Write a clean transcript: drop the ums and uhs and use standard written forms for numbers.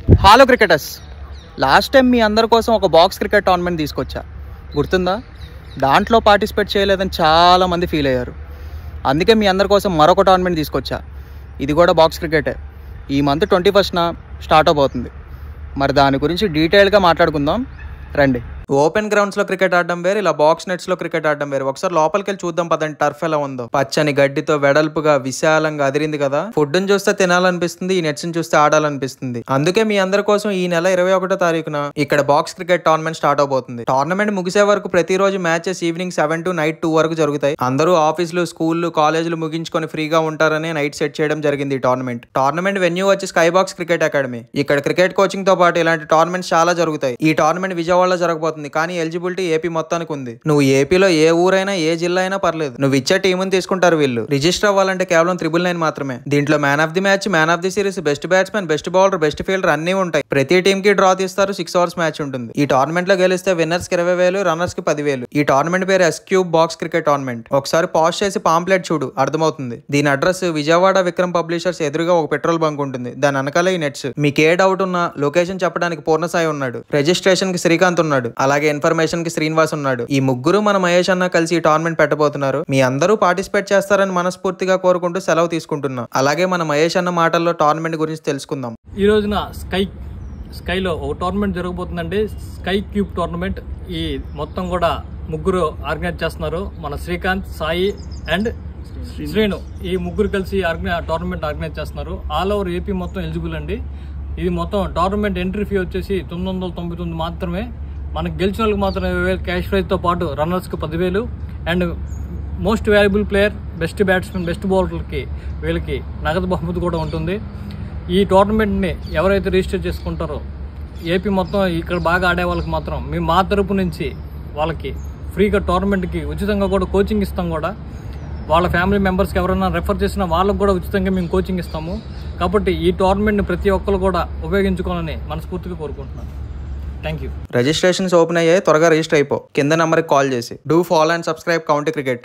Hello cricketers, last time మీ అందరి కోసం ఒక బాక్స్ క్రికెట్ టోర్నమెంట్ తీసుకొచ్చా, గుర్తుందా? దాంట్లో పార్టిసిపేట్ చేయలేదని చాలామంది ఫీల్ అయ్యారు. అందుకే మీ అందరి కోసం మరొక టోర్నమెంట్ తీసుకొచ్చా. ఇది కూడా బాక్స్ క్రికెటే. ఈ మంత్ 21న స్టార్ట్ అవబోతుంది. మరి దాని గురించి డీటెయిల్గా మాట్లాడుకుందాం రండి. ఓపెన్ గ్రౌండ్స్లో క్రికెట్ ఆడడం వేరు, ఇలా బాక్స్ నెట్స్లో క్రికెట్ ఆడడం వేరు. ఒకసారి లోపలికి వెళ్ళి చూద్దాం పదండి. టర్ఫ్ ఎలా ఉందో, పచ్చని గడ్డితో వెడల్పుగా విశాలంగా అదిరింది కదా. ఫుడ్ని చూస్తే తినాలనిపిస్తుంది, ఈ నెట్స్ ని చూస్తే ఆడాలనిపిస్తుంది. అందుకే మీ అందరి కోసం ఈ నెల 21వ తారీఖున ఇక్కడ బాక్స్ క్రికెట్ టోర్నమెంట్ స్టార్ట్ అవబోతుంది. టోర్నమెంట్ ముగిసే వరకు ప్రతిరోజు మ్యాచెస్ ఈవినింగ్ 7 to నైట్ 2 వరకు జరుగుతాయి. అందరూ ఆఫీసులు, స్కూళ్లు, కాలేజీలు ముగించుకొని ఫ్రీగా ఉంటారని నైట్ సెట్ చేయడం జరిగింది. ఈ టోర్నమెంట్ వెన్యూ వచ్చి స్కై బాక్స్ క్రికెట్ అకాడమీ. ఇక్కడ క్రికెట్ కోచింగ్ తో పాటు ఇలాంటి టోర్నమెంట్స్ చాలా జరుగుతాయి. ఈ టోర్నమెంట్ విజయవాడలో జరగబోతుంది, కానీ ఎలిజిబిలిటీ ఏపీ మొత్తానికి ఉంది. నువ్వు ఏపీలో ఏ ఊరైనా ఏ జిల్లా అయినా పర్లేదు, నువ్వు ఇచ్చే టీముని తీసుకుంటారు వీళ్ళు. రిజిస్టర్ అవ్వాలంటే కేవలం 999 మాత్రమే. దీంట్లో man of the match, man of the series, best batsmen, best bowler, best fielder అన్ని ఉంటాయి. ప్రతి టీమ్ కి డ్రా తీస్తారు. 6 hours మ్యాచ్ ఉంటుంది. ఈ టోర్నమెంట్ లో గెలిస్తే విన్నర్స్ కి 20,000, రన్నర్స్ కి 10,000. ఈ టోర్నమెంట్ పేరు S-Cube బాక్స్ క్రికెట్ టోర్నమెంట్. ఒకసారి పాజ్ చేసి పాంప్లెట్ చూడు, అర్థమవుతుంది. దీని అడ్రస్ విజయవాడ విక్రమ్ పబ్లిషర్స్ ఎదురుగా ఒక పెట్రోల్ బంక్ ఉంటుంది. దాని వెనకాల ఈ నెట్స్. మీకు ఏ డౌట్ ఉన్నా లొకేషన్ చెప్పడానికి పూర్ణసాయి ఉన్నాడు, రిజిస్ట్రేషన్ కి శ్రీకాంత్ ఉన్నాడు, అలాగే ఇన్ఫర్మేషన్ కి శ్రీనివాస్ ఉన్నాడు. ఈ ముగ్గురు మన మహేష్ అన్న కలిసి ఈ టోర్నమెంట్ పెట్టబోతున్నారు. మీ అందరూ పార్టిసిపేట్ చేస్తారని మనస్ఫూర్తిగా కోరుకుంటూ సెలవు తీసుకుంటున్నాం. అలాగే మన మహేష్ అన్న మాటల్లో టోర్నమెంట్ గురించి తెలుసుకుందాం. ఈ రోజున స్కైలో ఒక టోర్నమెంట్ జరగబోతుందండి. Sky Cube tournament. ఈ మొత్తం కూడా ముగ్గురు ఆర్గనైజ్ చేస్తున్నారు. మన శ్రీకాంత్, సాయి అండ్ శ్రీను, ఈ ముగ్గురు కలిసి టోర్నమెంట్ ఆర్గనైజ్ చేస్తున్నారు. ఆల్ ఓవర్ ఏపీ మొత్తం ఎలిజిబుల్ అండి. ఇది మొత్తం టోర్నమెంట్ ఎంట్రీ ఫీ వచ్చేసి 999 మాత్రమే. మనకు గెలిచిన వాళ్ళకి మాత్రం 20,000 క్యాష్ ప్రైజ్తో పాటు రన్నర్స్కి 10,000 and most valuable player, best batsmen, best బౌలర్కి వీళ్ళకి నగదు బహుమతి కూడా ఉంటుంది. ఈ టోర్నమెంట్ని ఎవరైతే రిజిస్టర్ చేసుకుంటారో ఏపీ మొత్తం ఇక్కడ బాగా ఆడే వాళ్ళకి మాత్రం మేము మా తరపు నుంచి వాళ్ళకి ఫ్రీగా టోర్నమెంట్కి ఉచితంగా కూడా కోచింగ్ ఇస్తాం. కూడా వాళ్ళ ఫ్యామిలీ మెంబర్స్కి ఎవరైనా రెఫర్ చేసినా వాళ్ళకు కూడా ఉచితంగా మేము కోచింగ్ ఇస్తాము. కాబట్టి ఈ టోర్నమెంట్ని ప్రతి ఒక్కరు కూడా ఉపయోగించుకోవాలని మనస్ఫూర్తిగా కోరుకుంటున్నాను. Thank you. రిజిస్ట్రేషన్స్ ఓపెన్ అయ్యాయి, త్వరగా రిజిస్టర్ అయిపో. కింద నెంబర్కి కాల్ చేసి. Do follow and subscribe county cricket.